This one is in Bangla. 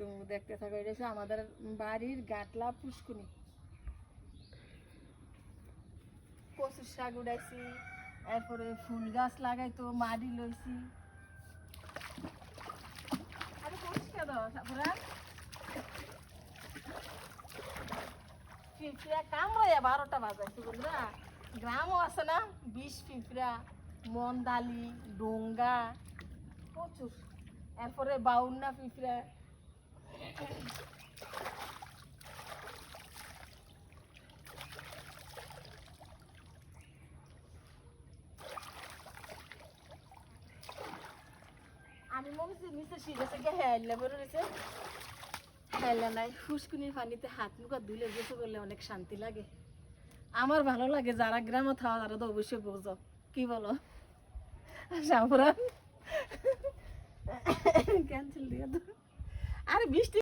তুমি দেখতে থাকো। এটা হচ্ছে আমাদের বাড়ির গাটলা পুষ্কুনি। কচুর শাক উড়াইছি, এরপরে ফুল গাছ লাগাইতো মাটি লইছি। আরে পরিষ্কার দাও তারপরে পিঁপড়া কামড়াইয়া 12টা বাজাইছে বন্ধুরা। গ্রামও আছে না, বিষ পিঁপড়া, মন্দালি, ডোঙ্গা প্রচুর। এরপরে বাউন্না পিঁপড়া। আমি মনে হচ্ছে নিচে শিখেছে গে হেল্লা বেরো রয়েছে, হেল্লা নাই। ফুসকুনির পানিতে হাত মুখ ধুলে গোসল করলে অনেক শান্তি লাগে। আমার ভালো লাগে। যারা গ্রামে থাকা তারা তো অবশ্যই বোঝো, কি বলো? সাবরান ক্যান্সেল দিয়ে তো। আরে বৃষ্টি